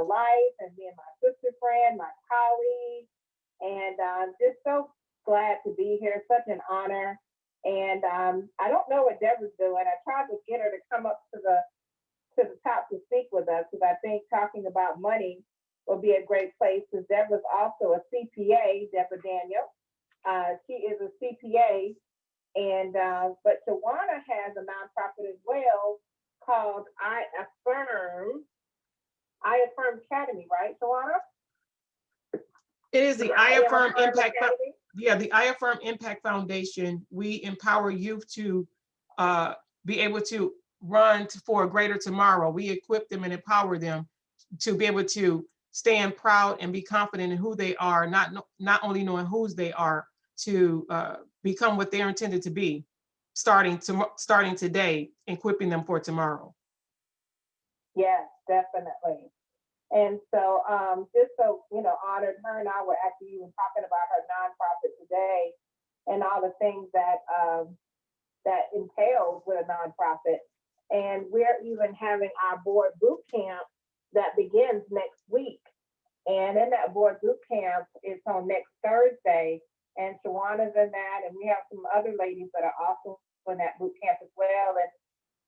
life and being my sister friend, my colleague, and just so glad to be here. Such an honor. And I don't know what Deborah's doing. I tried to get her to come up to the top to speak with us because I think talking about money will be a great place. Because Deborah's also a CPA, Deborah Daniel. She is a CPA, and but Shawanna has a nonprofit as well called I Affirm Academy, right, Shawanna? It is the I Affirm Impact. Yeah, the I Affirm Impact Foundation. We empower youth to be able to run for a greater tomorrow. We equip them and empower them to be able to stand proud and be confident in who they are, not only knowing whose they are, to become what they're intended to be, starting today, equipping them for tomorrow. Yes, definitely. And so, just so honored, her and I were actually even talking about her nonprofit today, and all the things that that entails with a nonprofit. And we're even having our board boot camp that begins next week. And in that board boot camp, it's on next Thursday. And Shawanna's in that, and we have some other ladies that are also in that boot camp as well. And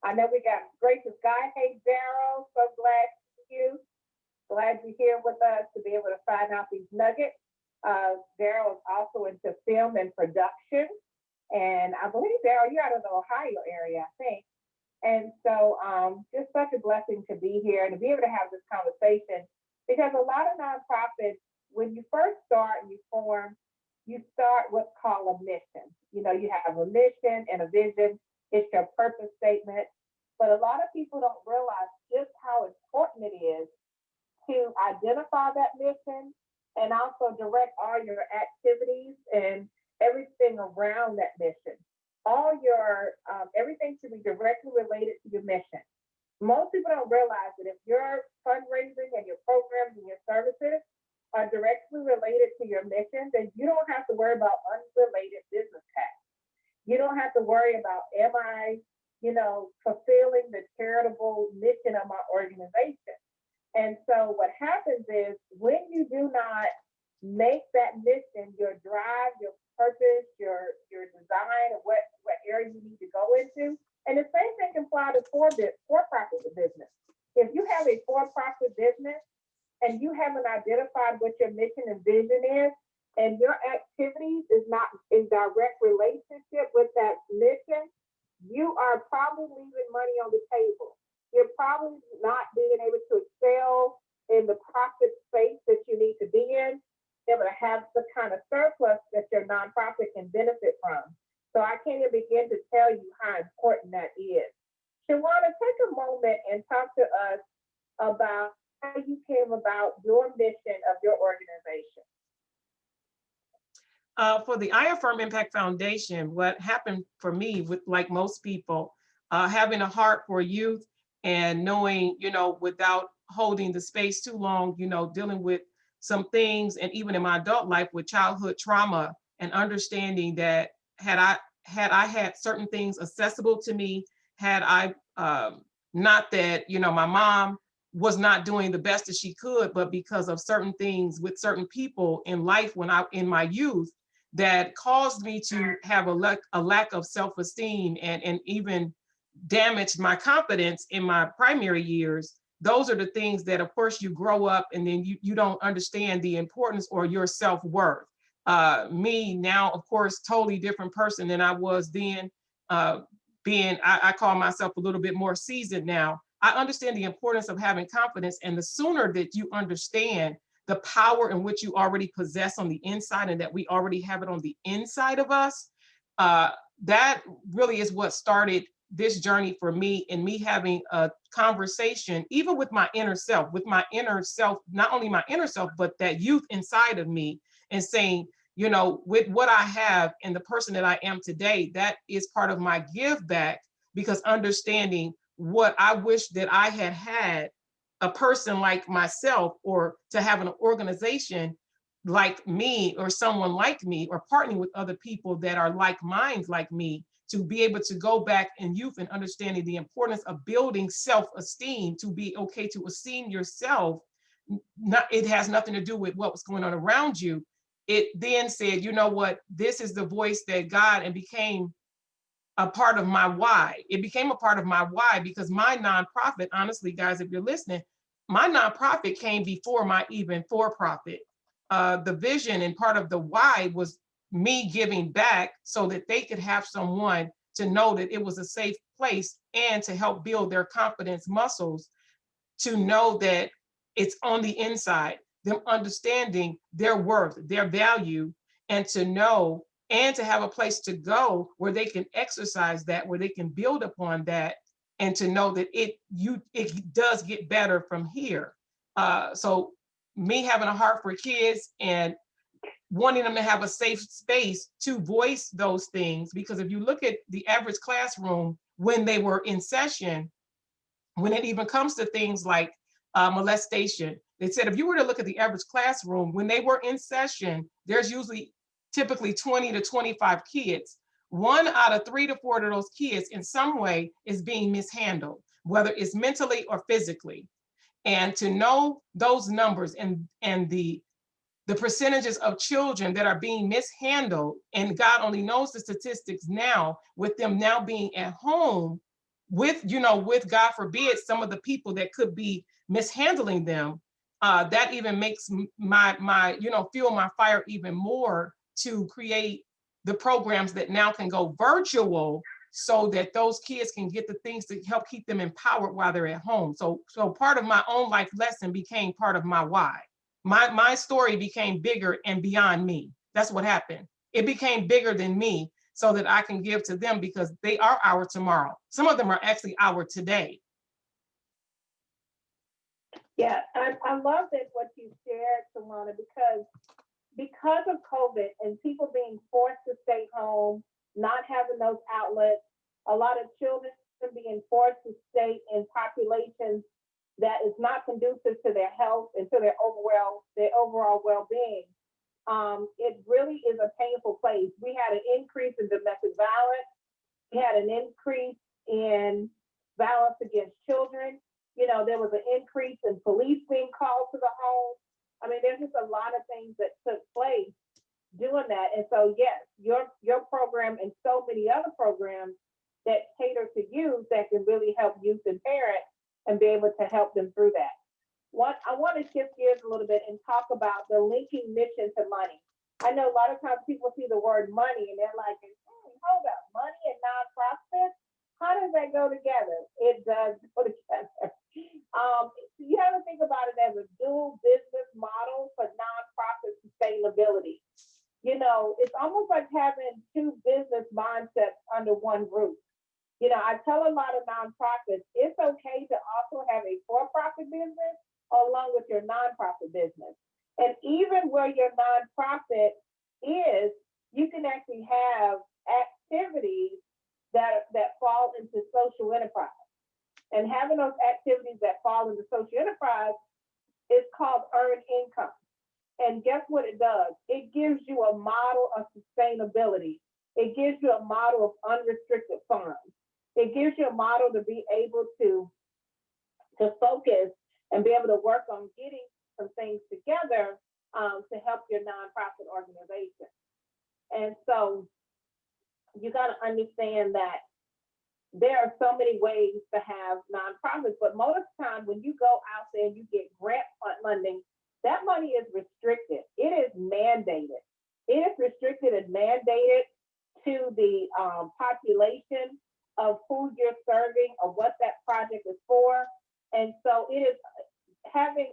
I know we got gracious guy. Hey, Daryl, so glad you're here with us to be able to find out these nuggets. Daryl is also into film and production. And I believe, Daryl, you're out of the Ohio area, I think. And so just such a blessing to be here and to be able to have this conversation, because a lot of nonprofits, when you first start and you form, you start what's called a mission. You have a mission and a vision. It's your purpose statement. But a lot of people don't realize just how important it is to identify that mission and also direct all your activities and everything around that mission. All your everything should be directly related to your mission. Most people don't realize that if your fundraising and your programs and your services are directly related to your mission, then you don't have to worry about unrelated business tasks. You don't have to worry about, am I, fulfilling the charitable mission of my organization? And so what happens is when you do not make that mission your drive, your purpose, your design of what area you need to go into, and the same thing can apply to for-profit business. If you have a for-profit business and you haven't identified what your mission and vision is, and your activities is not in direct relationship with that mission, you are probably leaving money on the table. You're probably not being able to excel in the profit space that you need to be in, able to have the kind of surplus that your nonprofit can benefit from. So I can't even begin to tell you how important that is. Shawanna, take a moment and talk to us about how you came about your mission of your organization. For the I Affirm Impact Foundation, what happened for me, with like most people, having a heart for youth and knowing, without holding the space too long, dealing with some things, and even in my adult life with childhood trauma, and understanding that had I had certain things accessible to me, had I not that, my mom was not doing the best that she could, but because of certain things with certain people in life in my youth, that caused me to have a lack of self-esteem and even damaged my confidence in my primary years. Those are the things that, of course, you grow up and then you don't understand the importance or your self-worth. Me now, of course, totally different person than I was then. I call myself a little bit more seasoned now. I understand the importance of having confidence, and the sooner that you understand the power in which you already possess on the inside, and that we already have it on the inside of us, that really is what started this journey for me, and me having a conversation, even with my inner self, not only my inner self, but that youth inside of me, and saying, with what I have and the person that I am today, that is part of my give back, because understanding what I wish that I had a person like myself, or to have an organization like me, or someone like me, or partnering with other people that are like minds like me, to be able to go back in youth and understanding the importance of building self-esteem, to be okay to esteem yourself, it has nothing to do with what was going on around you. It then said, you know what, this is the voice that God, and became a part of my why. It became a part of my why because my nonprofit, honestly, guys, if you're listening, my nonprofit came before my even for-profit. The vision and part of the why was me giving back so that they could have someone to know that it was a safe place and to help build their confidence muscles, to know that it's on the inside, them understanding their worth, their value, and to know and to have a place to go where they can exercise that, where they can build upon that, and to know that it does get better from here. So me having a heart for kids and wanting them to have a safe space to voice those things, because if you look at the average classroom when they were in session, when it even comes to things like molestation, they said if you were to look at the average classroom when they were in session, there's usually typically 20 to 25 kids. 1 out of 3 to 4 of those kids in some way is being mishandled, whether it's mentally or physically. And to know those numbers and the percentages of children that are being mishandled, and God only knows the statistics now, with them now being at home with, with, God forbid, some of the people that could be mishandling them, that even makes my fuel my fire even more to create the programs that now can go virtual so that those kids can get the things to help keep them empowered while they're at home. So part of my own life lesson became part of my why. My story became bigger and beyond me. That's what happened. It became bigger than me so that I can give to them, because they are our tomorrow. Some of them are actually our today. Yeah, I love that what you shared, Shawanna, because of COVID and people being forced to stay home, not having those outlets, a lot of children being forced to stay in populations that is not conducive to their health and to their overall well-being. It really is a painful place. We had an increase in domestic violence. We had an increase in violence against children. There was an increase in police being called to the home. I mean, there's just a lot of things that took place doing that. And so, yes, your program and so many other programs that cater to youth that can really help youth and parents and be able to help them through that. I want to shift gears a little bit and talk about the linking mission to money. I know a lot of times people see the word money and they're like, hold up, money and nonprofit? How does that go together? It does go together. You have to think about it as a dual business model for nonprofit sustainability. It's almost like having two business mindsets under one roof. I tell a lot of nonprofits, it's okay to also have a for-profit business along with your nonprofit business. And even where your nonprofit is, you can actually have activities that fall into social enterprise. And having those activities that fall into social enterprise is called earned income. And guess what it does? It gives you a model of sustainability. It gives you a model of unrestricted funds. It gives you a model to be able to focus and be able to work on getting some things together to help your nonprofit organization. And so you got to understand that there are so many ways to have nonprofits, but most of the time when you go out there and you get grant funding, that money is restricted. It is mandated. It is restricted and mandated to the population of who you're serving or what that project is for. And so it is having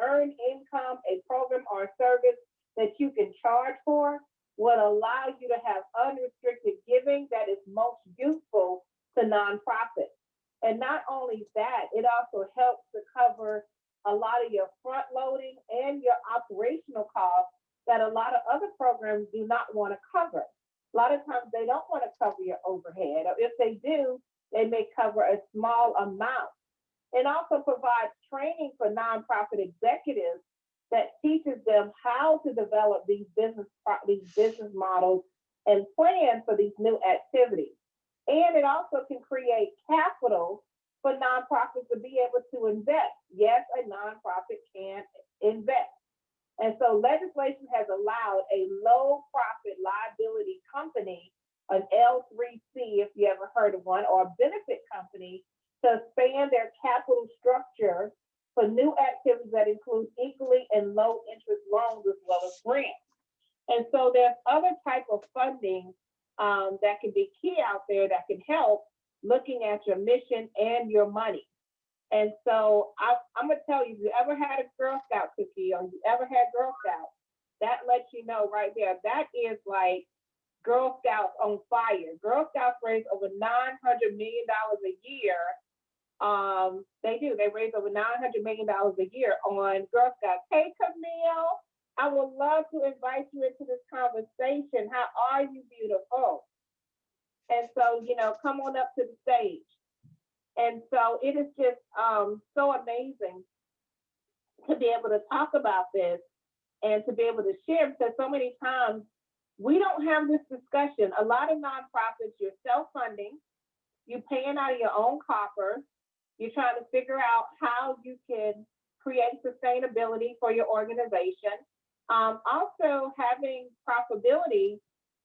earned income, a program or a service that you can charge for would allow you to have unrestricted giving that is most useful to nonprofits. And not only that, it also helps to cover a lot of your front loading and your operational costs that a lot of other programs do not want to cover. A lot of times they don't want to cover your overhead, or if they do, they may cover a small amount. It also provides training for nonprofit executives that teaches them how to develop these business models and plan for these new activities. And it also can create capital for nonprofits to be able to invest. Yes, a nonprofit can invest. And so legislation has allowed a low profit liability company, an L3C, if you ever heard of one, or a benefit company, to expand their capital structure for new activities that include equally and low interest loans as well as grants. And so there's other type of funding that can be key out there that can help looking at your mission and your money. And so I'm gonna tell you, if you ever had a Girl Scout cookie or you ever had Girl Scouts, that lets you know right there, that is like Girl Scouts on fire. Girl Scouts raise over $900 million a year. They raise over $900 million a year on Girl Scouts. Hey, Camille, I would love to invite you into this conversation. How are you, beautiful? And so, come on up to the stage. And so it is just so amazing to be able to talk about this and to be able to share, because so many times we don't have this discussion. A lot of nonprofits, you're self-funding, you're paying out of your own coffers, you're trying to figure out how you can create sustainability for your organization. Also, having profitability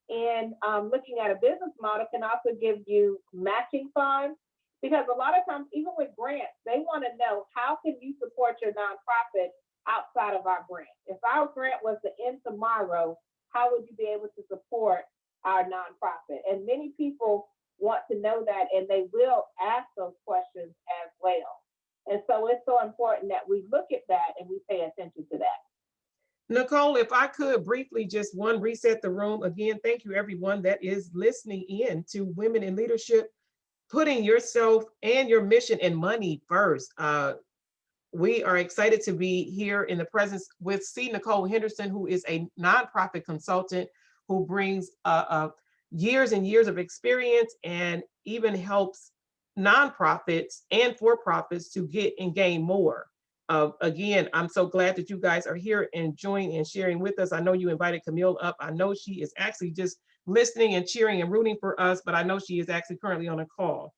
in looking at a business model can also give you matching funds, because a lot of times, even with grants, they want to know, how can you support your nonprofit outside of our grant? If our grant was to end tomorrow, how would you be able to support our nonprofit? And many people want to know that, and they will ask those questions as well. And so it's so important that we look at that and we pay attention to that. Nicole, if I could briefly just reset the room again. Thank you, everyone that is listening in to Women in Leadership, putting yourself and your mission and money first. We are excited to be here in the presence with C.Nicole Henderson, who is a nonprofit consultant who brings years and years of experience and even helps nonprofits and for-profits to get and gain more. Again, I'm so glad that you guys are here and joining and sharing with us. I know you invited Camille up. I know she is actually just listening and cheering and rooting for us, but I know she is actually currently on a call.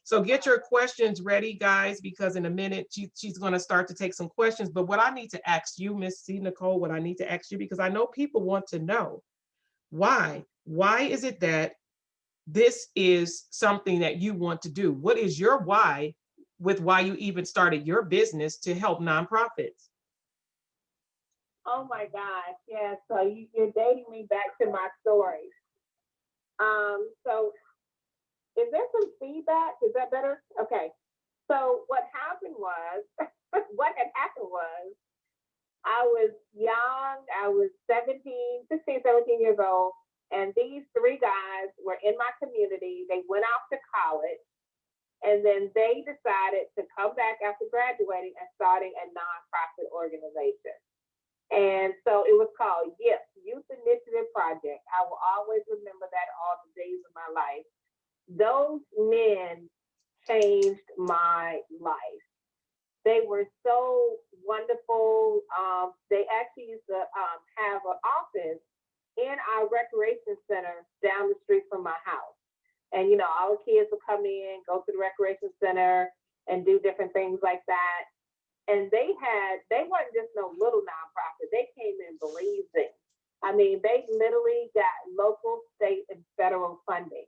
So get your questions ready, guys, because in a minute she's going to start to take some questions. But what I need to ask you, Miss C.Nicole, what I need to ask you, because I know people want to know, why is it that this is something that you want to do? What is your why with why you even started your business to help nonprofits? Oh my gosh, yeah. So you're dating me back to my story. So is there some feedback? Is that better? Okay. So what had happened was, I was young. I was 16, 17 years old. And these three guys were in my community. They went off to college. And then they decided to come back after graduating and starting a nonprofit organization. And so it was called Youth Initiative Project. I will always remember that all the days of my life. Those men changed my life. They were so wonderful. They actually used to have an office in our recreation center down the street from my house. And, all the kids would come in, go to the recreation center and do different things like that. And they weren't just no little nonprofit. They came in blazing. I mean, they literally got local, state, and federal funding.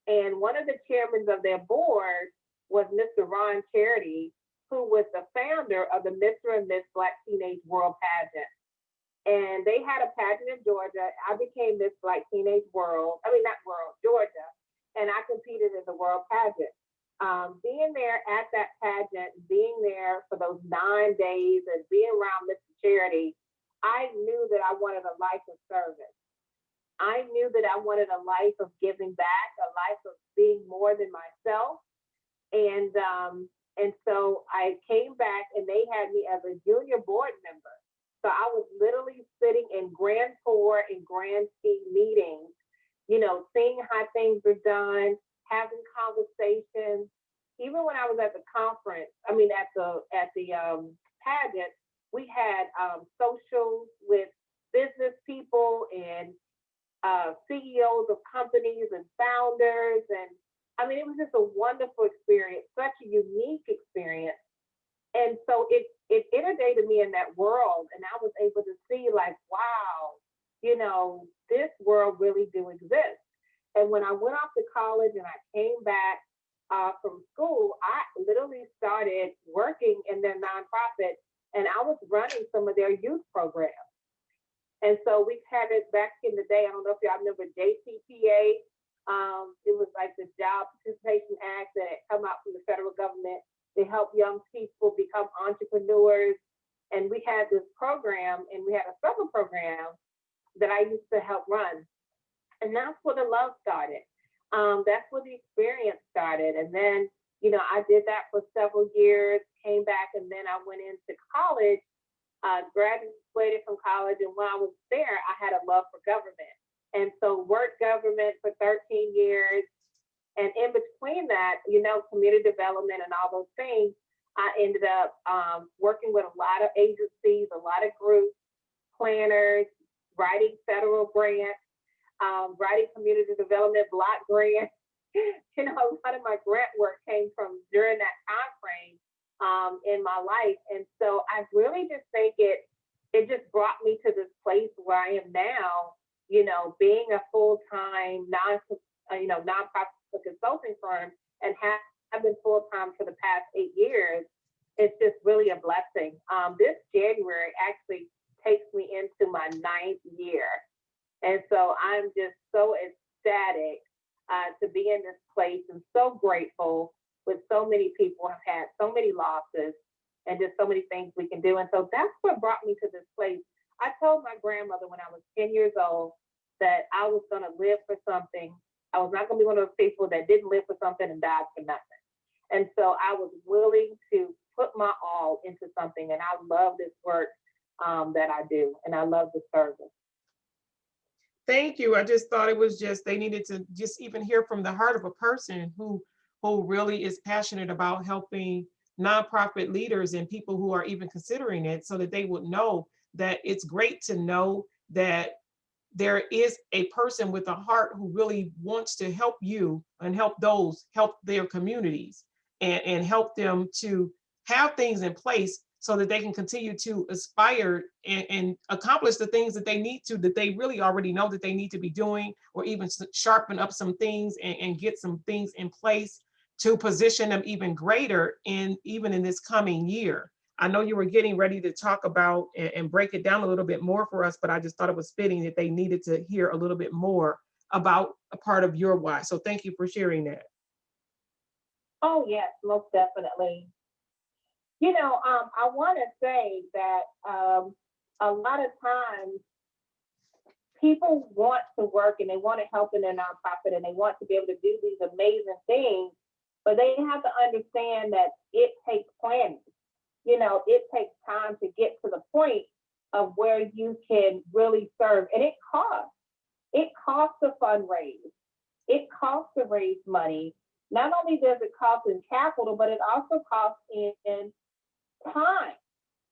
And one of the chairmen of their board was Mr. Ron Charity, who was the founder of the Mr. and Miss Black Teenage World Pageant. And they had a pageant in Georgia. I became Miss Black Teenage Georgia. And I competed in the world pageant. Being there at that pageant, being there for those 9 days and being around Mr. Charity, I knew that I wanted a life of service. I knew that I wanted a life of giving back, a life of being more than myself. And so I came back and they had me as a junior board member. So I was literally sitting in grand tour and grand team meetings, seeing how things are done, having conversations. Even when I was at the conference, at the pageant, we had socials with business people and CEOs of companies and founders. And I mean, it was just a wonderful experience, such a unique experience. And so it inundated me in that world, and I was able to see like, wow, this world really do exist. And when I went off to college and I came back from school, I literally started working in their nonprofit, and I was running some of their youth programs. And so we've had it back in the day. I don't know if y'all remember JCPA. It was like the Job Participation Act that had come out from the federal government to help young people become entrepreneurs. And we had this program, and we had a summer program that I used to help run. And that's where the love started. That's where the experience started. And then, I did that for several years, came back, and then I went into college, graduated from college. And when I was there, I had a love for government. And so worked government for 13 years. And in between that, community development and all those things, I ended up working with a lot of agencies, a lot of groups, planners, writing federal grants, writing community development block grants. A lot of my grant work came from during that time frame in my life. And so I really just think it just brought me to this place where I am now, being a full-time nonprofit consulting firm and have been full-time for the past 8 years. It's just really a blessing. This January actually takes me into my 9th year. And so I'm just so ecstatic to be in this place, and so grateful with so many people have had so many losses and just so many things we can do. And so that's what brought me to this place. I told my grandmother when I was 10 years old that I was going to live for something. I was not going to be one of those people that didn't live for something and died for nothing. And so I was willing to put my all into something. And I love this work that I do. And I love the service. Thank you. I just thought it was just, they needed to just even hear from the heart of a person who really is passionate about helping nonprofit leaders and people who are even considering it, so that they would know that it's great to know that there is a person with a heart who really wants to help you and help their communities, and help them to have things in place so that they can continue to aspire and accomplish the things that they really already know that they need to be doing, or even sharpen up some things and get some things in place to position them even greater even in this coming year. I know you were getting ready to talk about and break it down a little bit more for us, but I just thought it was fitting that they needed to hear a little bit more about a part of your why. So thank you for sharing that. Oh, yes, most definitely. I want to say that a lot of times people want to work and they want to help in their nonprofit and they want to be able to do these amazing things, but they have to understand that it takes planning. It takes time to get to the point of where you can really serve. And it costs. It costs to fundraise. It costs to raise money. Not only does it cost in capital, but it also costs in time.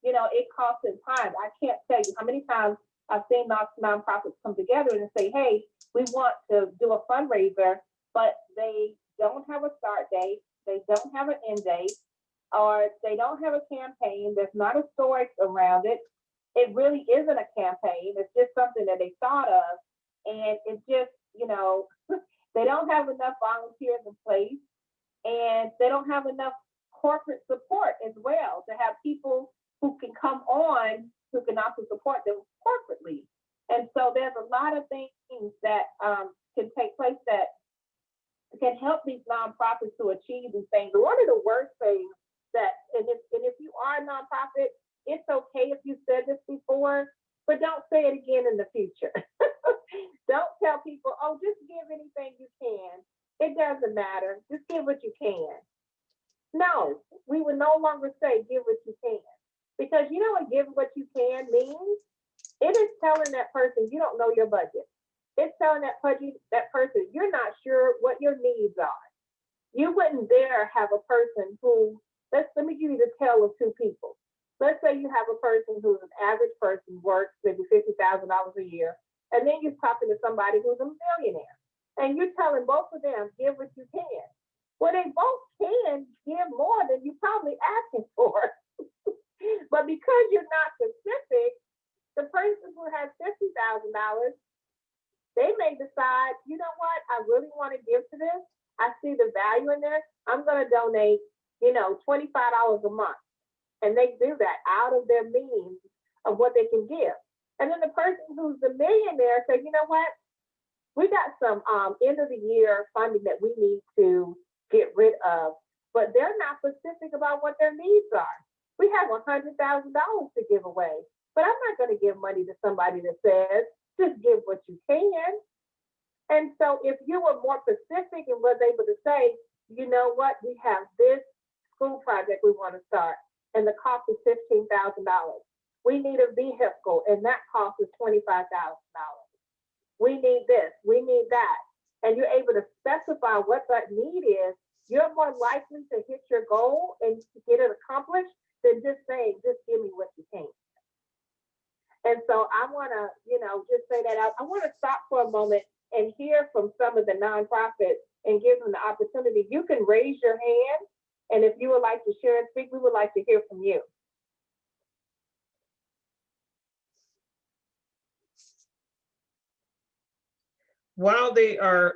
It costs in time. I can't tell you how many times I've seen nonprofits come together and say, hey, we want to do a fundraiser, but they don't have a start date. They don't have an end date, or they don't have a campaign. There's not a story around it. It really isn't a campaign. It's just something that they thought of. And it just, they don't have enough volunteers in place, and they don't have enough corporate support as well to have people who can come on who can also support them corporately. And so there's a lot of things that can take place that can help these nonprofits to achieve these things. One of the worst things that, and if you are a nonprofit, it's okay if you said this before, but don't say it again in the future. Don't tell people, oh, just give anything you can. It doesn't matter. Just give what you can. No, we would no longer say give what you can. Because you know what give what you can means? It is telling that person you don't know your budget. It's telling that person you're not sure what your needs are. You wouldn't dare have a person who, let me give you the tale of two people. Let's say you have a person who's an average person, works maybe $50,000 a year, and then you're talking to somebody who's a millionaire. And you're telling both of them, give what you can. Well, they both can give more than you probably asking for. But because you're not specific, the person who has $50,000, they may decide, you know what, I really want to give to this. I see the value in this. I'm going to donate, $25 a month. And they do that out of their means of what they can give. And then the person who's the millionaire says, you know what, we got some end of the year funding that we need to get rid of, but they're not specific about what their needs are. We have $100,000 to give away, but I'm not going to give money to somebody that says, just give what you can. And so if you were more specific and was able to say, you know what, we have this school project we want to start, and the cost is $15,000. We need a vehicle, and that cost is $25,000. We need this, we need that. And you're able to specify what that need is, you're more likely to hit your goal and to get it accomplished than just saying, just give me what you can. And so I want to, just say that out. I want to stop for a moment and hear from some of the nonprofits and give them the opportunity. You can raise your hand, and if you would like to share and speak, we would like to hear from you. While they are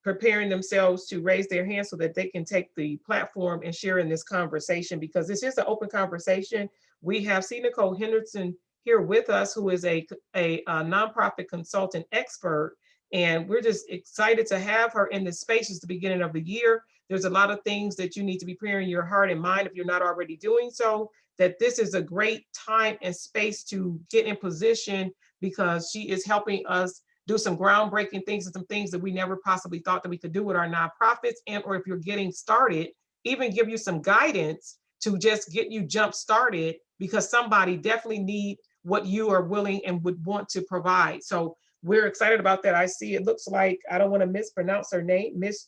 preparing themselves to raise their hands so that they can take the platform and share in this conversation, because this is an open conversation. We have C.Nicole Henderson here with us, who is a nonprofit consultant expert, and we're just excited to have her in this space. It's the beginning of the year. There's a lot of things that you need to be preparing your heart and mind if you're not already doing so, that this is a great time and space to get in position, because she is helping us do some groundbreaking things and some things that we never possibly thought that we could do with our nonprofits. And or if you're getting started, even give you some guidance to just get you jump started, because somebody definitely need what you are willing and would want to provide. So we're excited about that. I see it looks like, I don't want to mispronounce her name, It's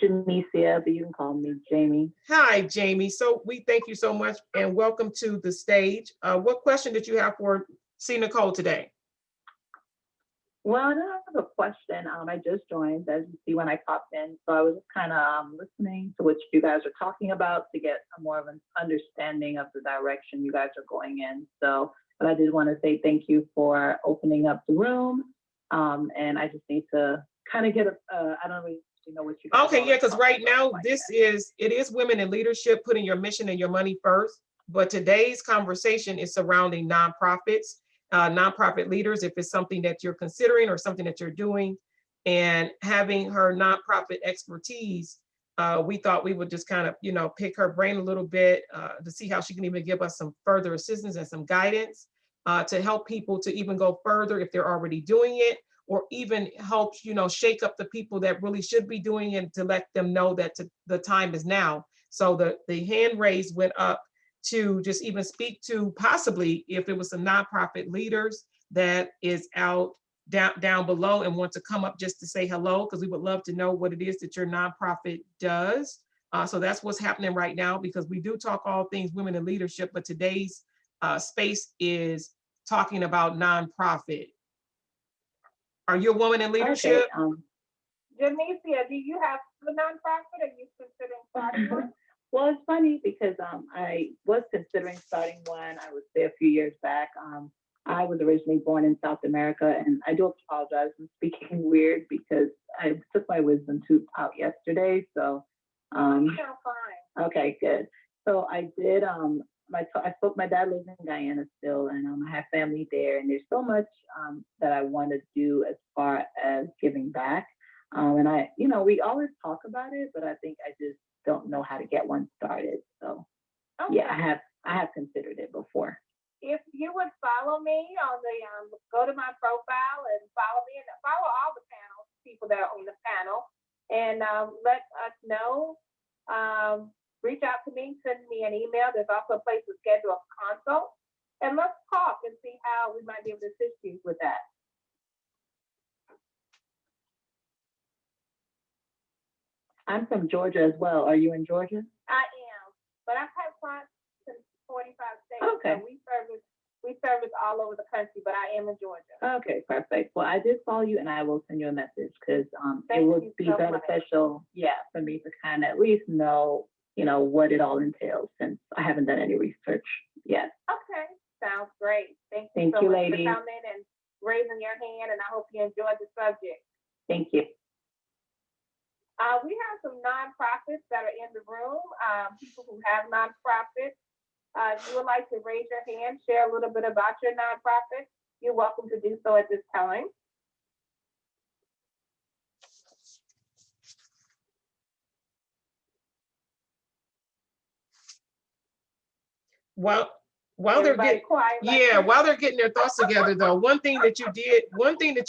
Jamesia, but you can call me Jamie. Hi, Jamie. So we thank you so much and welcome to the stage. What question did you have for C.Nicole today? Well, I don't have a question. I just joined, as you see, when I popped in. So I was just kind of listening to what you guys are talking about to get more of an understanding of the direction you guys are going in. So, but I did want to say thank you for opening up the room. And I just need to kind of get I don't really know what you guys okay, yeah, because right now it is women in leadership, putting your mission and your money first. But today's conversation is surrounding nonprofits, nonprofit leaders, if it's something that you're considering or something that you're doing. And having her nonprofit expertise, we thought we would just kind of, pick her brain a little bit to see how she can even give us some further assistance and some guidance to help people to even go further if they're already doing it, or even help, shake up the people that really should be doing it, to let them know that the time is now. So the hand raise went up to just even speak to possibly if it was some nonprofit leaders that is out down below and want to come up just to say hello, because we would love to know what it is that your nonprofit does. So that's what's happening right now, because we do talk all things women in leadership, but today's space is talking about nonprofit. Are you a woman in leadership? Okay, Jamesia, do you have a nonprofit? Are you considering starting one? Well, it's funny because I was considering starting one, I would say a few years back. I was originally born in South America, and I do apologize for speaking weird because I took my wisdom tooth out yesterday. So, fine. Okay, good. So I did. My dad lives in Guyana still, and I have family there, and there's so much that I want to do as far as giving back. And we always talk about it, but I think I just don't know how to get one started. So, okay. Yeah, I have considered it before. If you would follow me on the, go to my profile and follow me, and follow all the people that are on the panel, and let us know. Reach out to me, send me an email. There's also a place to schedule a consult, and let's talk and see how we might be able to assist you with that. I'm from Georgia as well. Are you in Georgia? I am, but I've had clients in 45 states. Okay. So we service all over the country, but I am in Georgia. Okay, perfect. Well, I did follow you, and I will send you a message because it Thank would you be so much. beneficial, yeah, for me to kind of at least know, what it all entails since I haven't done any research yet. Okay, sounds great. Thank you Thank so you, much ladies. for coming and raising your hand, and I hope you enjoyed the subject. Thank you. We have some nonprofits that are in the room, people who have nonprofits. If you would like to raise your hand, share a little bit about your nonprofit, you're welcome to do so at this time. While they're Everybody getting, quiet. like yeah, this. while they're getting their thoughts together though, one thing that you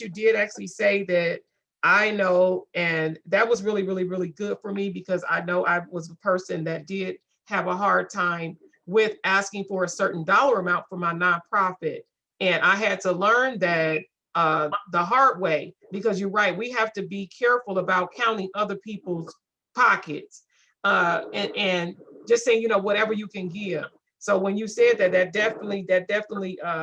did actually say that I know, and that was really, really, really good for me because I know I was a person that did have a hard time with asking for a certain dollar amount for my nonprofit. And I had to learn that the hard way, because you're right, we have to be careful about counting other people's pockets and just saying, whatever you can give. So when you said that, that definitely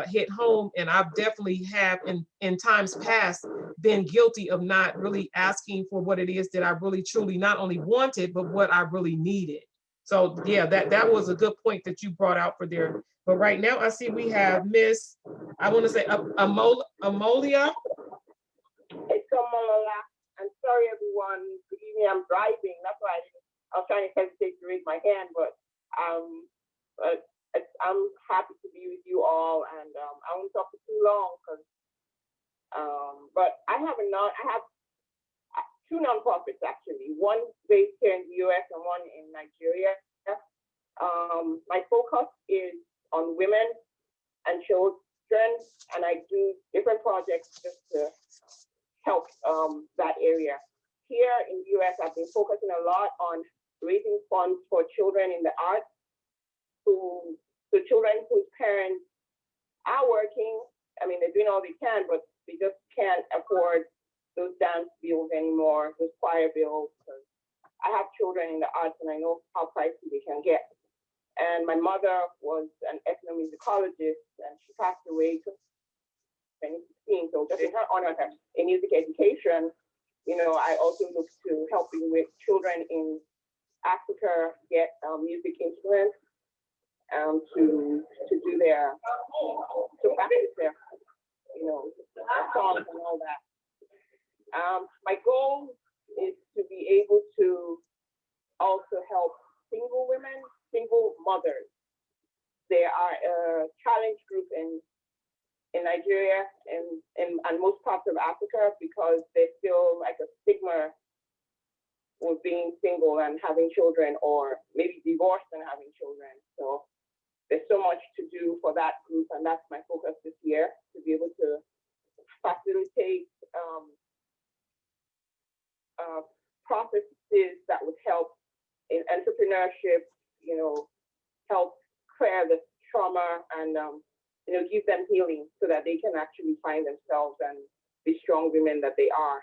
hit home, and I've definitely have in times past been guilty of not really asking for what it is that I really truly not only wanted, but what I really needed. So yeah, that was a good point that you brought out for there. But right now I see we have Miss, I want to say Amolia. It's Mola. I'm sorry, everyone. Forgive me, I'm driving. That's why I was trying to hesitate to raise my hand, but I'm happy to be with you all, and I won't talk for too long because. But I have two nonprofits actually. One based here in the U.S. and one in Nigeria. My focus is on women and children, and I do different projects just to help that area. Here in the US, I've been focusing a lot on raising funds for children in the arts, so children whose parents are working. I mean, they're doing all they can, but they just can't afford those dance bills anymore, those choir bills. I have children in the arts, and I know how pricey they can get. And my mother was an ethnomusicologist, and she passed away in 2016. So just in her honor, in music education, I also look to helping with children in Africa get music instruments to do their to practice their songs and all that. My goal is to be able to also help single women, single mothers. They are a challenge group in Nigeria and most parts of Africa because there's still like a stigma with being single and having children, or maybe divorced and having children. So there's so much to do for that group, and that's my focus this year, to be able to facilitate processes that would help in entrepreneurship, help clear the trauma and give them healing so that they can actually find themselves and be strong women that they are.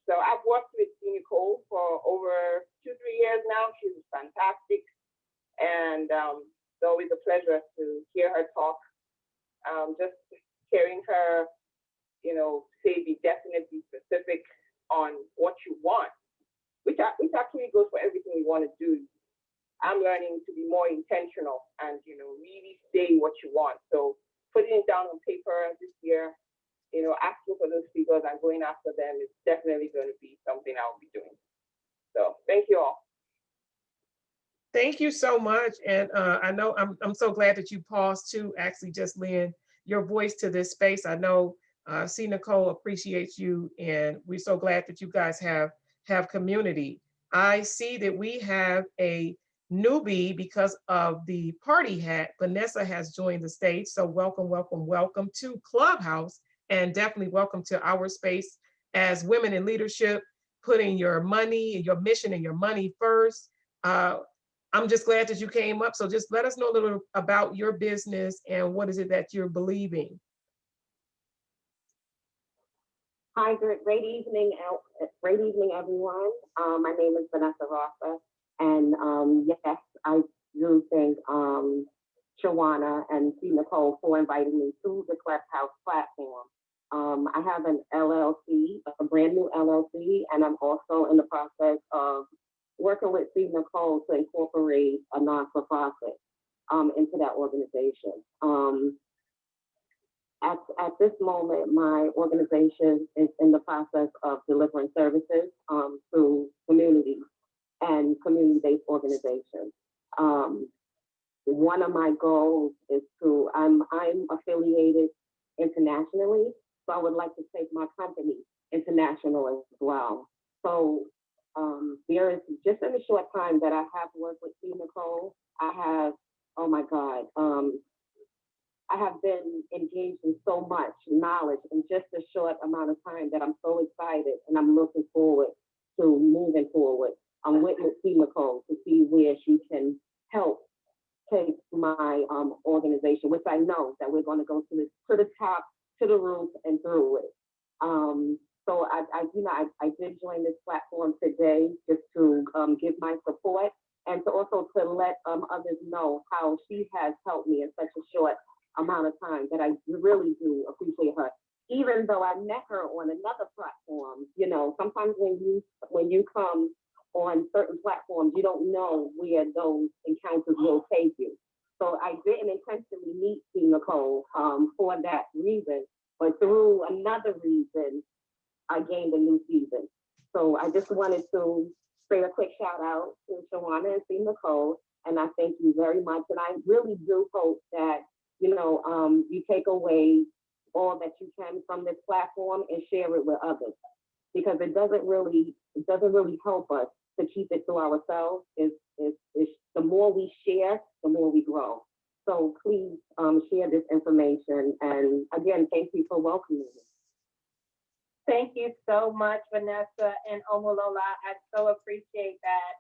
So I've worked with C.Nicole for over 2-3 years now. She's fantastic, and it's always a pleasure to hear her talk. Just hearing her, say be definite, be specific on what you want, which actually goes for everything you want to do. I'm learning to be more intentional and, really say what you want. So putting it down on paper this year, asking for those figures and going after them is definitely going to be something I'll be doing. So thank you all. Thank you so much. And I know I'm so glad that you paused to actually just lend your voice to this space. I know C.Nicole appreciates you, and we're so glad that you guys have community. I see that we have a newbie because of the party hat. Vanessa has joined the stage. So welcome, welcome, welcome to Clubhouse, and definitely welcome to our space as women in leadership, putting your money, your mission and your money first. I'm just glad that you came up. So just let us know a little about your business and what is it that you're believing. Hi, great evening, everyone. My name is Vanessa, and yes, I do think Shawanna Shawanna and C.Nicole for inviting me to the Clubhouse platform. I have an LLC, a brand new LLC, and I'm also in the process of working with C.Nicole to incorporate a non-for-profit into that organization. At this moment, my organization is in the process of delivering services to communities and community-based organizations. One of my goals is I'm affiliated internationally, so I would like to take my company international as well. So there is, just in the short time that I have worked with C.Nicole, I have, oh my God, I have been engaged in so much knowledge in just a short amount of time that I'm so excited, and I'm looking forward to moving forward. I'm with C.Nicole to see where she can help take my organization, which I know that we're going to go to the top, to the roof, and through it. So I did join this platform today just to give my support and to also to let others know how she has helped me in such a short amount of time, that I really do appreciate her. Even though I met her on another platform, you know, sometimes when you come on certain platforms, you don't know where those encounters will take you. So I didn't intentionally meet C.Nicole for that reason, but through another reason, I gained a new season. So I just wanted to say a quick shout out to Shawanna and C.Nicole, and I thank you very much. And I really do hope that, you know, you take away all that you can from this platform and share it with others, because it doesn't really help us to keep it to ourselves. It's the more we share, the more we grow. So please share this information. And again, thank you for welcoming me. Thank you so much, Vanessa and Omolola. I so appreciate that.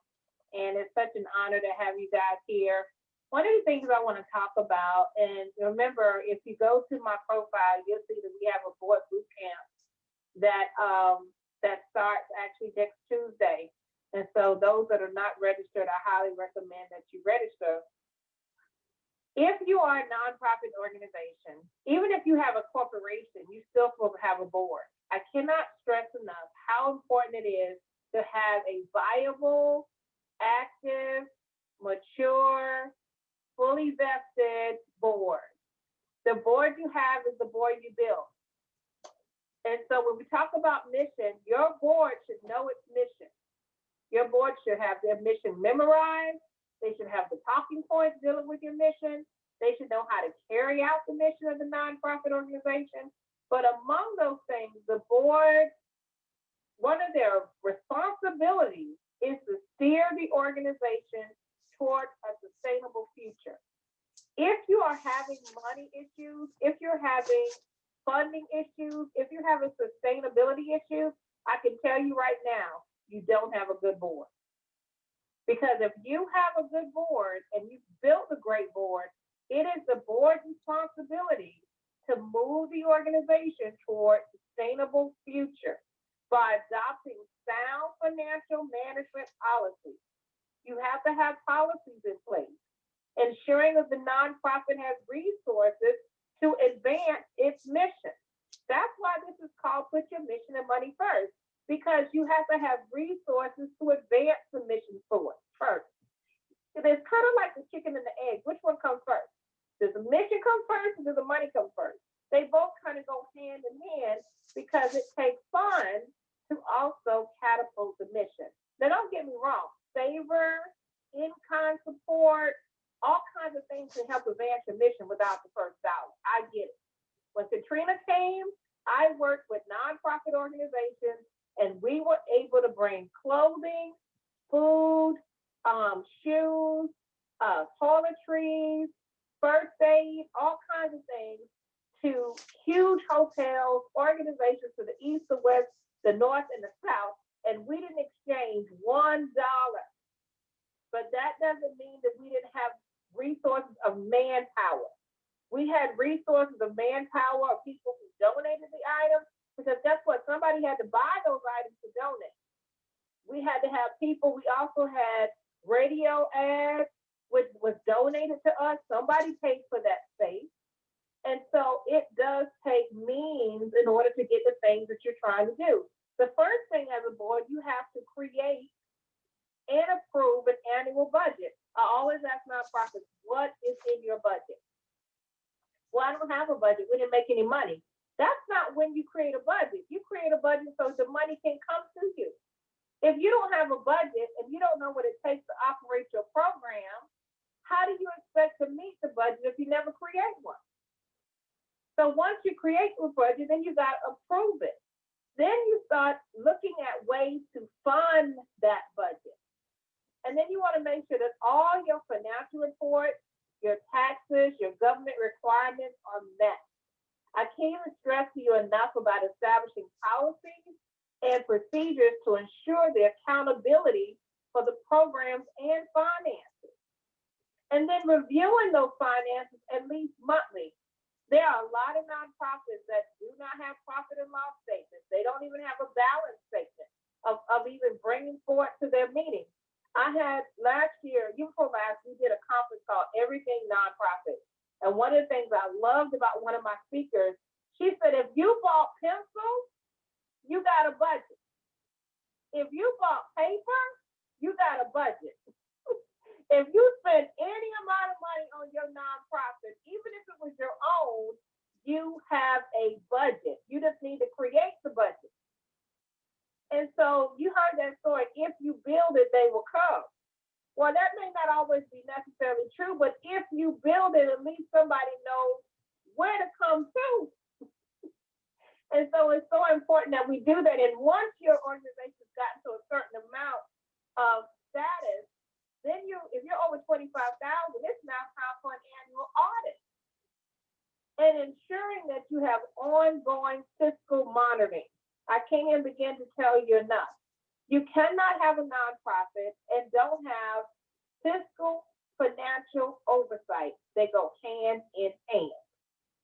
And it's such an honor to have you guys here. One of the things I want to talk about, and remember, if you go to my profile, you'll see that we have a board boot camp that starts actually next Tuesday. And so those that are not registered, I highly recommend that you register. If you are a nonprofit organization, even if you have a corporation, you still have a board. I cannot stress enough how important it is to have a viable, active, mature, fully vested board. The board you have is the board you build. And so when we talk about mission, your board should know its mission. Your board should have their mission memorized. They should have the talking points dealing with your mission. They should know how to carry out the mission of the nonprofit organization. But among those things, the board, one of their responsibilities is to steer the organization towards a sustainable future. If you are having money issues, if you're having funding issues, if you're having sustainability issues, I can tell you right now, you don't have a good board. Because if you have a good board and you've built a great board, it is the board's responsibility to move the organization toward a sustainable future by adopting sound financial management policies. You have to have policies in place, ensuring that the nonprofit has resources to advance its mission. That's why this is called Put Your Mission and Money First, because you have to have resources to advance the mission forward first. It's kind of like the chicken and the egg. Which one comes first? Does the mission come first or does the money come first? They both kind of go hand in hand because it takes funds to also catapult the mission. Now, don't get me wrong. Favor, in-kind support, all kinds of things can help advance your mission without the first dollar. I get it. When Katrina came, I worked with nonprofit organizations, and we were able to bring clothing, food, shoes, toiletries, first aid, all kinds of things to huge hotels, organizations to the east, the west, the north, and the south, and we didn't exchange $1. But that doesn't mean that we didn't have resources of manpower. We had resources of manpower of people who donated the items, because guess what? Somebody had to buy those items to donate. We had to have people. We also had radio ads, which was donated. donated to us. Somebody paid for that space. And so it does take means in order to get the things that you're trying to do. The first thing as a board, you have to create and approve an annual budget. I always ask nonprofits, what is in your budget? Well, I don't have a budget. We didn't make any money. That's not when you create a budget. You create a budget so the money can come to you. If you don't have a budget and you don't know what it takes to operate your program, how do you expect to meet the budget if you never create one? So once you create a budget, then you got to approve it. Then you start looking at ways to fund that budget. And then you want to make sure that all your financial reports, your taxes, your government requirements are met. I can't even stress to you enough about establishing policies and procedures to ensure the accountability for the programs and finances. And then reviewing those finances at least monthly. There are a lot of nonprofits that do not have profit and loss statements. They don't even have a balance statement of even bringing forth to their meetings. I had last year, we did a conference called Everything Nonprofit. And one of the things I loved about one of my speakers, she said, if you bought pencils, you got a budget. If you bought paper, you got a budget. If you spend any amount of money on your nonprofit, even if it was your own, you have a budget. You just need to create the budget. And so you heard that story, if you build it, they will come. Well, that may not always be necessarily true, but if you build it, at least somebody knows where to come to. And so it's so important that we do that. And once your organization's gotten to a certain amount of status, then if you're over 25,000, it's now time for an annual audit. And ensuring that you have ongoing fiscal monitoring. I can't even begin to tell you enough. You cannot have a nonprofit and don't have fiscal financial oversight. They go hand in hand.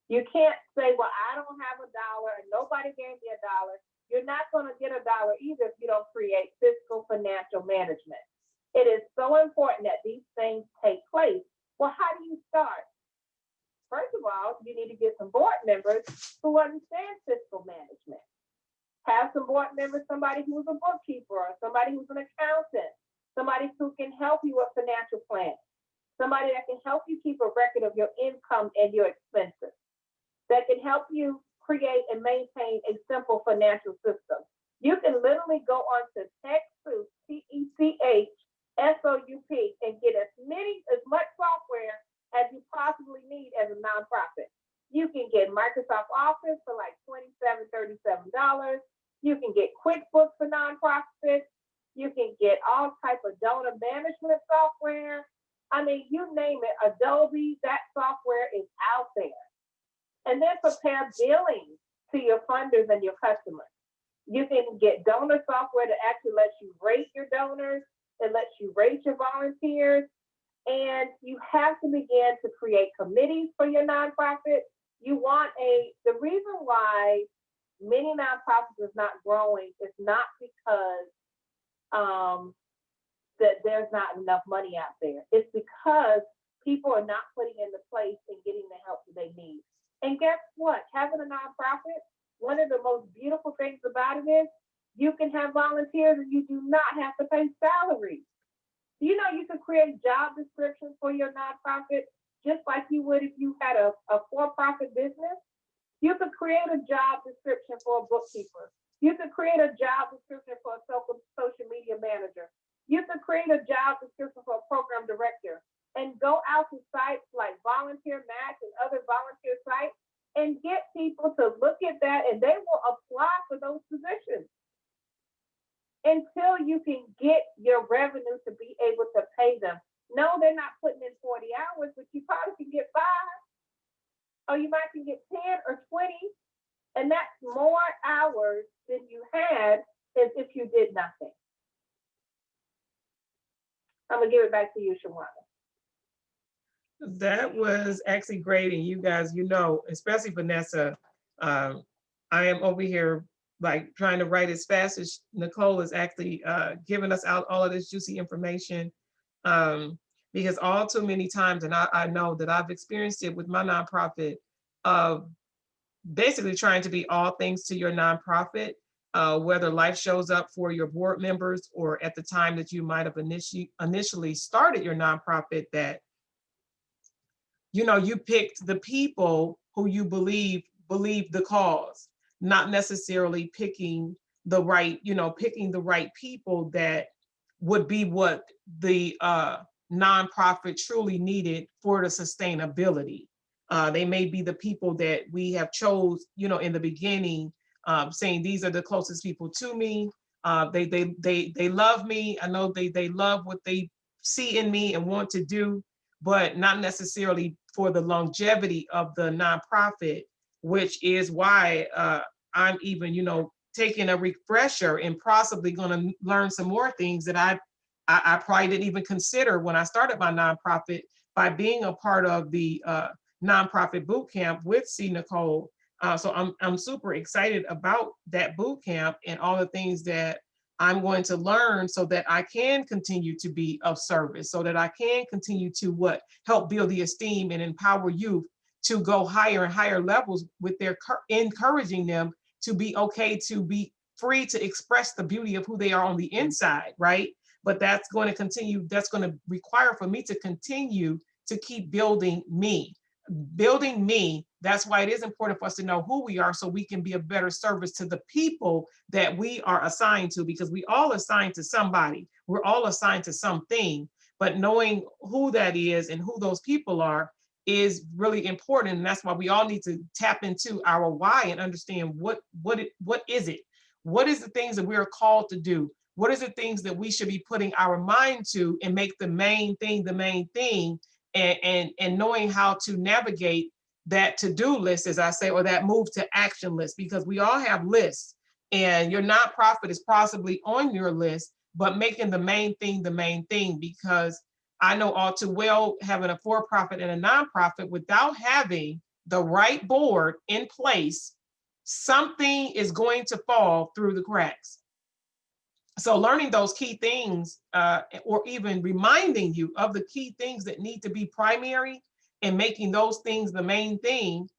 You can't say, well, I don't have $1 and nobody gave me $1. You're not going to get $1 either if you don't create fiscal financial management. It is so important that these things take place. Well, how do you start? First of all, you need to get some board members who understand fiscal management. Have some board members, somebody who's a bookkeeper or somebody who's an accountant, somebody who can help you with financial planning, somebody that can help you keep a record of your income and your expenses, that can help you create and maintain a simple financial system. You can literally go on to TechSoup, TechSoup, and get as much software as you possibly need as a nonprofit. You can get Microsoft Office for like $27, $37. You can get QuickBooks for nonprofits. You can get all type of donor management software. I mean, you name it, Adobe, that software is out there. And then prepare billing to your funders and your customers. You can get donor software that actually lets you rate your donors. It lets you rate your volunteers. And you have to begin to create committees for your nonprofit. The reason why many nonprofits is not growing is not because that there's not enough money out there. It's because people are not putting into place and getting the help that they need. And guess what? Having a nonprofit, one of the most beautiful things about it is you can have volunteers and you do not have to pay salaries. You know, you could create job descriptions for your nonprofit just like you would if you had a for-profit business. You could create a job description for a bookkeeper. You could create a job description for a social media manager. You could create a job description for a program director and go out to sites like Volunteer Match and other volunteer sites and get people to look at that, and they will apply for those positions until you can get your revenue to be able to pay them. No, they're not putting in 40 hours, but you probably can get 5, or you might can get 10 or 20, and that's more hours than you had as if you did nothing. I'm gonna give it back to you, Shawanna. That was actually great. And you guys, you know, especially Vanessa, I am over here like trying to write as fast as Nicole is actually giving us out all of this juicy information. because all too many times, and I know that I've experienced it with my nonprofit, of basically trying to be all things to your nonprofit, whether life shows up for your board members or at the time that you might have initially started your nonprofit, that, you know, you picked the people who you believe the cause, not necessarily picking the right, you know, picking the right people that would be what the nonprofit truly needed for the sustainability. They may be the people that we have chose, you know, in the beginning, saying these are the closest people to me. They love me. I know they love what they see in me and want to do, but not necessarily for the longevity of the nonprofit, which is why I'm even, you know, taking a refresher and possibly going to learn some more things that I probably didn't even consider when I started my nonprofit, by being a part of the nonprofit boot camp with C.Nicole. So I'm super excited about that boot camp and all the things that I'm going to learn, so that I can continue to be of service, so that I can continue to help build the esteem and empower youth to go higher and higher levels with their encouraging them to be okay, to be free to express the beauty of who they are on the inside, right? But that's going to continue, that's going to require for me to continue to keep building me. That's why it is important for us to know who we are, so we can be a better service to the people that we are assigned to, because we all assigned to somebody. We're all assigned to something, but knowing who that is and who those people are is really important. And that's why we all need to tap into our why and understand what is it? What is the things that we're called to do? What is the things that we should be putting our mind to, and make the main thing the main thing, and knowing how to navigate that to-do list, as I say, or that move to action list, because we all have lists, and your nonprofit is possibly on your list, but making the main thing, because I know all too well, having a for-profit and a nonprofit, without having the right board in place, something is going to fall through the cracks. So learning those key things, or even reminding you of the key things that need to be primary, and making those things the main thing,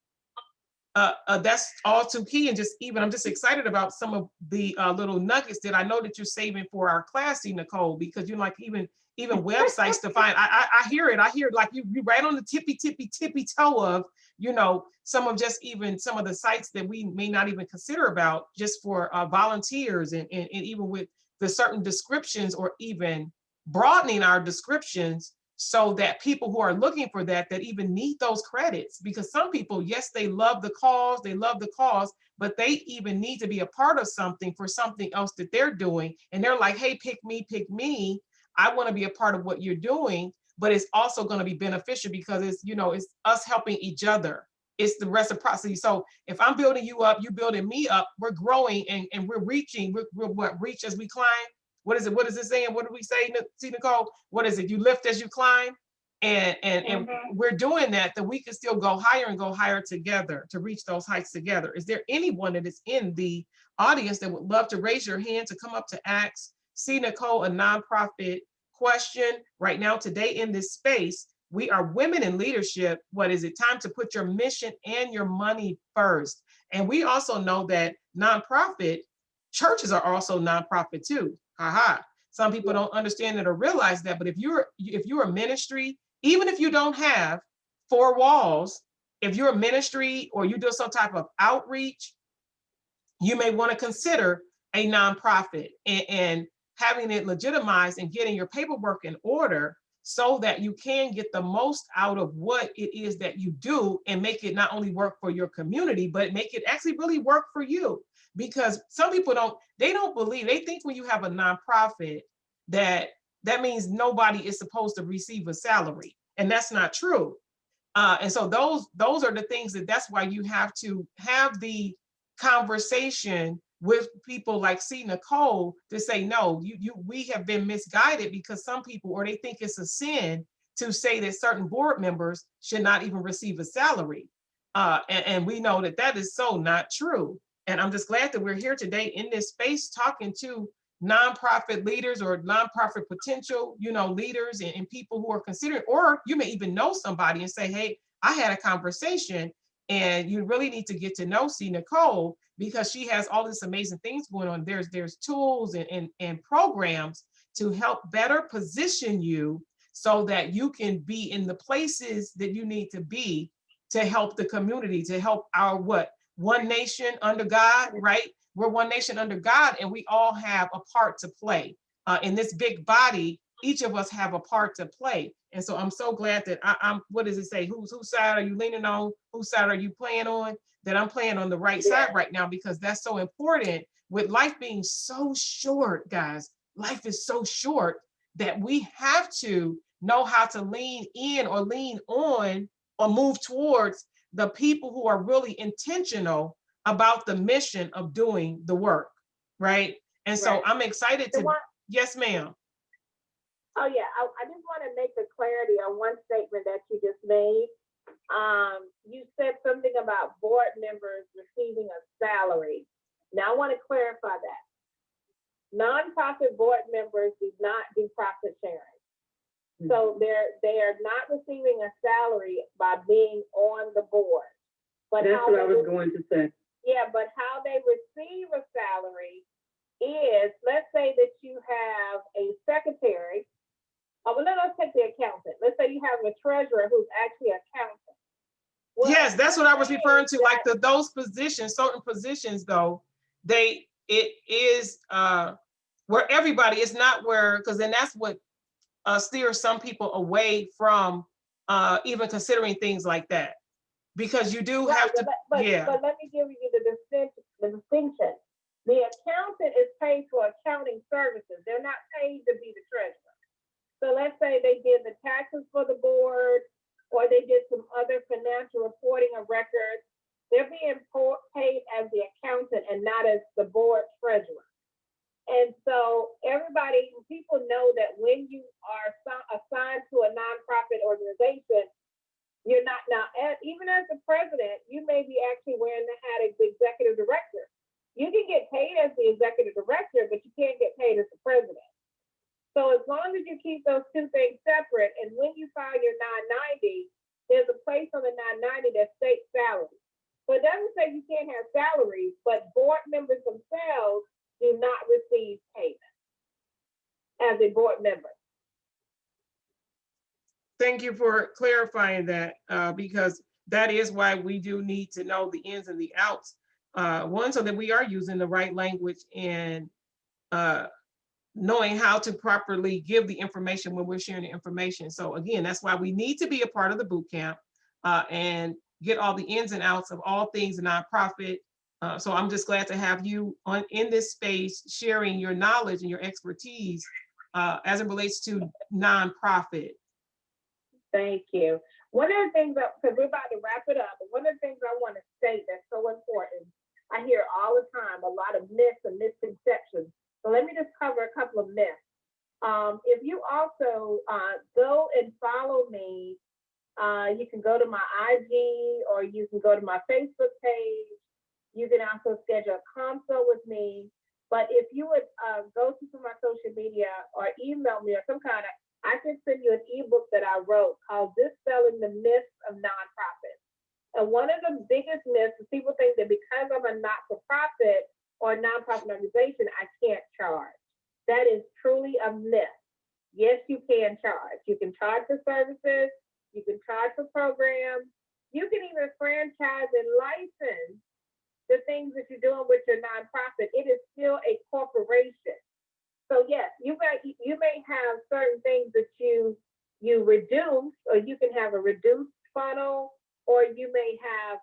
that's all too key. And I'm just excited about some of the little nuggets that I know that you're saving for our class, Nicole, because you know, like even websites to find. I hear it like you right on the tippy toe of, you know, some of the sites that we may not even consider about, just for volunteers, and even with the certain descriptions, or even broadening our descriptions, so that people who are looking for that even need those credits. Because some people, yes, they love the cause, but they even need to be a part of something for something else that they're doing. And they're like, hey, pick me. I want to be a part of what you're doing, but it's also going to be beneficial, because it's, you know, it's us helping each other. It's the reciprocity. So if I'm building you up, you building me up, we're growing, and we're reaching, we're reach as we climb. What is it? What is it saying? What do we say, Nicole? What is it? You lift as you climb. And we're doing that we can still go higher together, to reach those heights together. Is there anyone that is in the audience that would love to raise your hand to come up to ask C.Nicole a nonprofit question right now, today, in this space? We are women in leadership. What is it? Time to put your mission and your money first. And we also know that nonprofit churches are also nonprofit too. Some people don't understand it or realize that, but if you're a ministry, even if you don't have 4 walls, if you're a ministry or you do some type of outreach, you may want to consider a nonprofit, and having it legitimized and getting your paperwork in order, so that you can get the most out of what it is that you do, and make it not only work for your community, but make it actually really work for you. Because some people don't believe, they think when you have a nonprofit that means nobody is supposed to receive a salary, and that's not true. And so those are the things that's why you have to have the conversation with people like C.Nicole to say, no, we have been misguided, because some people, or they think it's a sin to say that certain board members should not even receive a salary. And we know that is so not true. And I'm just glad that we're here today in this space, talking to nonprofit leaders or nonprofit potential, leaders and people who are considering, or you may even know somebody and say, hey, I had a conversation and you really need to get to know C.Nicole because she has all these amazing things going on. There's tools and programs to help better position you so that you can be in the places that you need to be to help the community, to help our one nation under God, right? We're one nation under God, and we all have a part to play. In this big body, each of us have a part to play. And so I'm so glad that I'm, what does it say? Whose side are you leaning on? Whose side are you playing on? That I'm playing on the right side right now, because that's so important with life being so short, guys. Life is so short that we have to know how to lean in or lean on or move towards the people who are really intentional about the mission of doing the work, right? And so I'm excited to, yes, ma'am. Oh yeah, I just want to make a clarity on one statement that you just made. You said something about board members receiving a salary. Now I want to clarify that. Nonprofit board members do not do profit sharing. So they are not receiving a salary by being on the board. But that's what I was going to say. Yeah, but how they receive a salary is, let's say that you have a secretary. Oh, well, let's take the accountant. Let's say you have a treasurer who's actually an accountant. Well, yes, that's what I was referring to. Like those positions, certain positions, though, it is where everybody is not where, because then that's what steers some people away from even considering things like that. Because you do have to, but let me give you the distinction. The accountant is paid for accounting services. They're not paid to be the treasurer. So let's say they did the taxes for the board, or they did some other financial reporting of records. They're being paid as the accountant and not as the board treasurer. And so people know that when you are assigned to a nonprofit organization, you're not now, even as the president, you may be actually wearing the hat as the executive director. You can get paid as the executive director, but you can't get paid as the president. So as long as you keep those two things separate, and when you file your 990, there's a place on the 990 that states salary. So it doesn't say you can't have salaries, but board members themselves do not receive payment as a board member. Thank you for clarifying that, because that is why we do need to know the ins and the outs. One, so that we are using the right language and knowing how to properly give the information when we're sharing the information. So again, that's why we need to be a part of the boot camp and get all the ins and outs of all things nonprofit. So I'm just glad to have you in this space sharing your knowledge and your expertise as it relates to nonprofit. Thank you. One of the things, because we're about to wrap it up, but one of the things I want to state that's so important, I hear all the time a lot of myths and misconceptions. So let me just cover a couple of myths. If you also go and follow me, you can go to my IG or you can go to my Facebook page. You can also schedule a consult with me. But if you would go to some of my social media or email me or some kind of, I can send you an ebook that I wrote called Dispelling the Myths of Nonprofits. And one of the biggest myths is people think that because I'm a not-for-profit or a nonprofit organization, I can't charge. That is truly a myth. Yes, you can charge. You can charge for services. You can charge for programs. You can even franchise and license the things that you're doing with your nonprofit. It is still a corporation. So yes, you may have certain things that you reduce, or you can have a reduced funnel, or you may have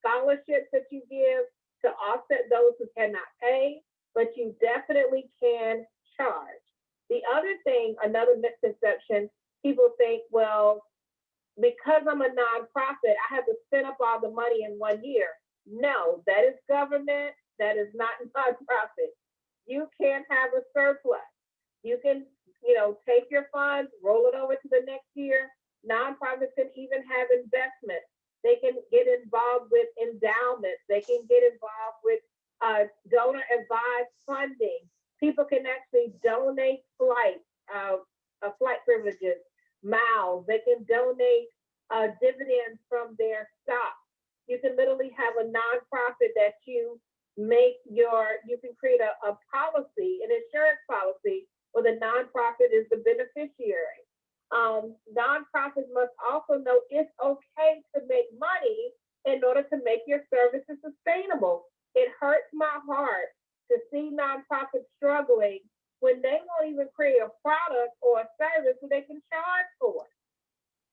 scholarships that you give to offset those who cannot pay, but you definitely can charge. The other thing, another misconception, people think, well, because I'm a nonprofit, I have to spend up all the money in 1 year. No, that is government. That is not nonprofit. You can have a surplus. You can, take your funds, roll it over to the next year. Nonprofits can even have investments. They can get involved with endowments. They can get involved with donor advised funding. People can actually donate flight privileges, miles. They can donate dividends from their stock. You can literally have a nonprofit that you can create a policy, an insurance policy, where the nonprofit is the beneficiary. Nonprofits must also know it's okay to make money in order to make your services sustainable. It hurts my heart to see nonprofits struggling when they won't even create a product or a service that they can charge for.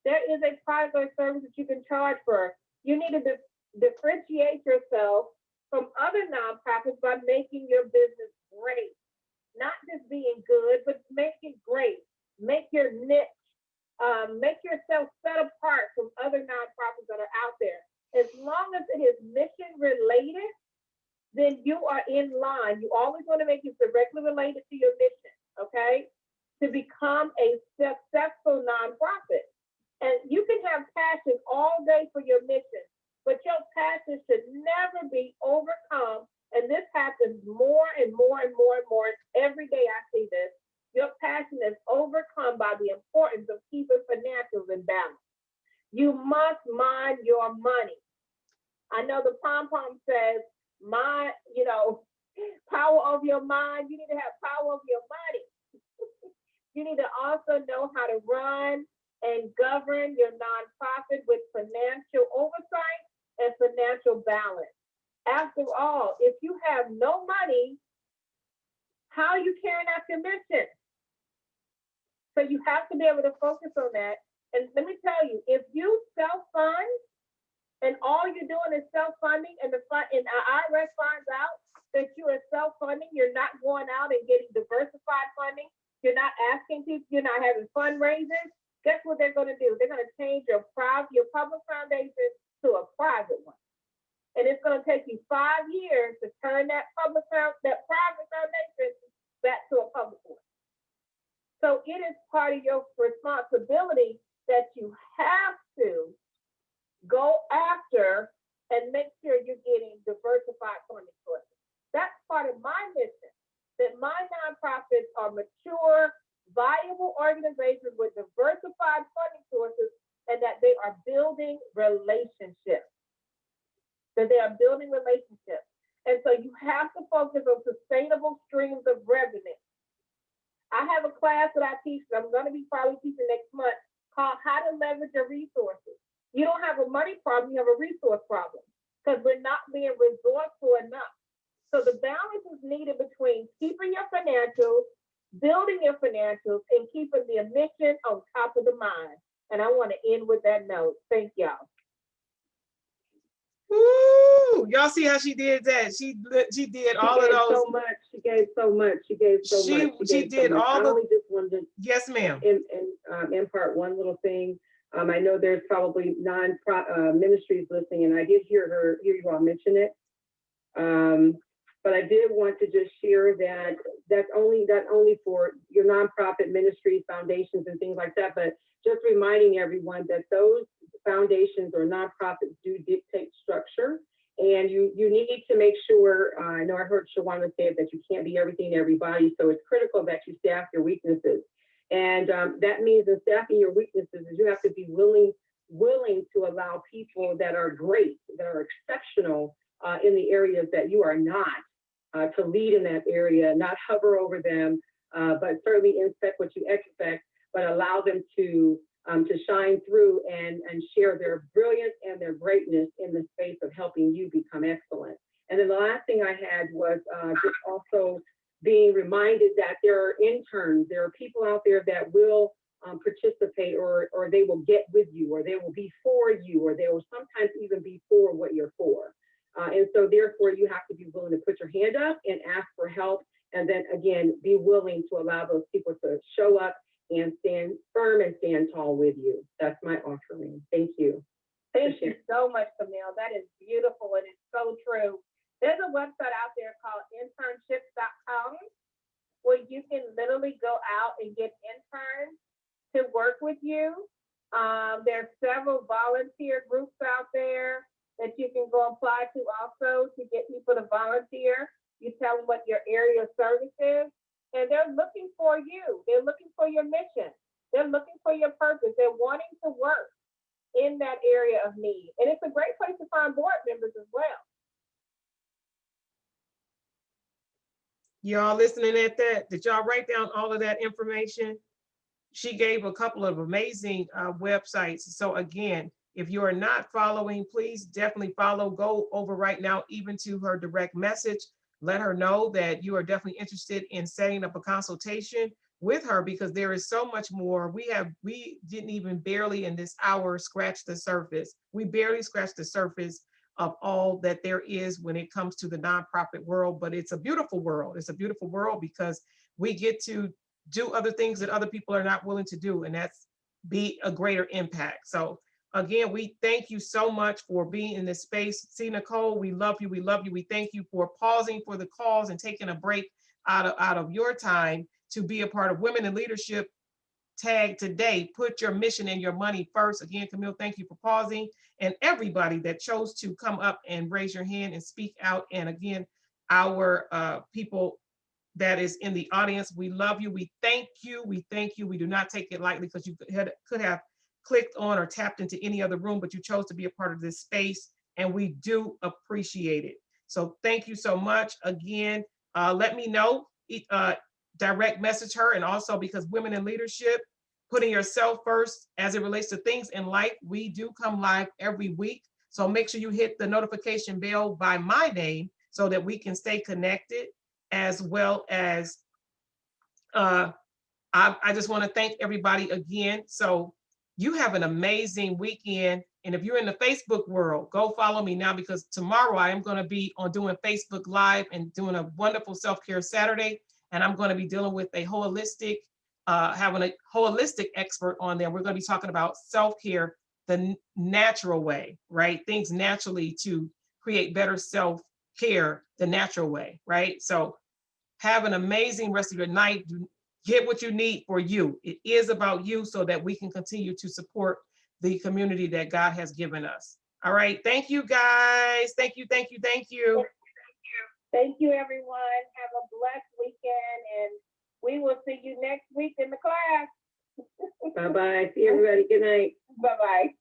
There is a product or service that you can charge for. You need to differentiate yourself from other nonprofits by making your business great. Not just being good, but make it great. Make your niche. Make yourself set apart from other nonprofits that are out there. As long as it is mission related, then you are in line. You always want to make it directly related to your mission, okay? To become a successful nonprofit. And you can have passion all day for your mission, but your passion should never be overcome. And this happens more and more and more and more. Every day I see this. Your passion is overcome by the importance of keeping financials in balance. You must mind your money. I know the pom-pom says, power over your mind. You need to have power over your money. You need to also know how to run and govern your nonprofit with financial oversight and financial balance. After all, if you have no money, how are you carrying out your mission? So you have to be able to focus on that. And let me tell you, if you self-fund and all you're doing is self-funding and the IRS finds out that you are self-funding, you're not going out and getting diversified funding, you're not asking people, you're not having fundraisers, guess what they're going to do? They're going to change your public foundation to a private one. And it's going to take you 5 years to turn that private foundation back to a public one. So it is part of your responsibility that you have to go after and make sure you're getting diversified funding sources. That's part of my mission, that my nonprofits are mature, viable organizations with diversified funding sources, and that they are building relationships. And so you have to focus on sustainable streams of revenue. I have a class that I teach that I'm going to be probably teaching next month called How to Leverage Your Resources. You don't have a money problem, you have a resource problem because we're not being resourceful enough. So the balance is needed between keeping your financials, building your financials, and keeping the mission on top of the mind. And I want to end with that note. Thank y'all. Woo! Y'all see how she did that? She did all of those. So much. She gave so much. She did all the. I only just wanted to. Yes, ma'am. Impart one little thing. I know there's probably ministries listening, and I did hear you all mention it. But I did want to just share that that's only for your nonprofit ministries, foundations, and things like that. But just reminding everyone that those foundations or nonprofits do dictate structure, and you need to make sure. I know I heard Shawanna say that you can't be everything to everybody, so it's critical that you staff your weaknesses. And that means in staffing your weaknesses is you have to be willing to allow people that are great, that are exceptional in the areas that you are not, to lead in that area, not hover over them, but certainly inspect what you expect, but allow them to shine through and share their brilliance and their greatness in the space of helping you become excellent. And then the last thing I had was just also being reminded that there are interns, there are people out there that will participate or they will get with you, or they will be for you, or they will sometimes even be for what you're for. And so therefore you have to be willing to put your hand up and ask for help. And then again, be willing to allow those people to show up and stand firm and stand tall with you. That's my offering. Thank you. Thank you so much, Camille. That is beautiful and it's so true. There's a website out there called internships.com where you can literally go out and get interns to work with you. There's several volunteer groups out there that you can go apply to also to get people to volunteer. You tell them what your area of service is, and they're looking for you. They're looking for your mission. They're looking for your purpose. They're wanting to work in that area of need. And it's a great place to find board members as well. Y'all listening at that? Did y'all write down all of that information? She gave a couple of amazing websites. So again, if you are not following, please definitely follow. Go over right now, even to her direct message. Let her know that you are definitely interested in setting up a consultation with her, because there is so much more. We didn't even barely in this hour scratch the surface. We barely scratched the surface of all that there is when it comes to the nonprofit world, but it's a beautiful world. It's a beautiful world because we get to do other things that other people are not willing to do, and that's be a greater impact. So again, we thank you so much for being in this space. C.Nicole, we love you. We love you. We thank you for pausing for the calls and taking a break out of your time to be a part of Women in Leadership Tag today. Put your mission and your money first. Again, Camille, thank you for pausing. And everybody that chose to come up and raise your hand and speak out. And again, our people that is in the audience, we love you. We thank you. We thank you. We do not take it lightly, because you could have clicked on or tapped into any other room, but you chose to be a part of this space, and we do appreciate it. So thank you so much. Again, let me know, direct message her, and also because Women in Leadership, putting yourself first as it relates to things in life, we do come live every week. So make sure you hit the notification bell by my name so that we can stay connected, as well as I just want to thank everybody again. So you have an amazing weekend. And if you're in the Facebook world, go follow me now, because tomorrow I am going to be on doing Facebook Live and doing a wonderful self-care Saturday. And I'm going to be dealing with a holistic, having a holistic expert on there. We're going to be talking about self-care the natural way, right? Things naturally to create better self-care the natural way, right? So have an amazing rest of your night. Get what you need for you. It is about you, so that we can continue to support the community that God has given us. All right. Thank you, guys. Thank you, thank you, thank you. Thank you, everyone. Have a blessed weekend, and we will see you next week in the class. Bye-bye. See everybody. Good night. Bye-bye.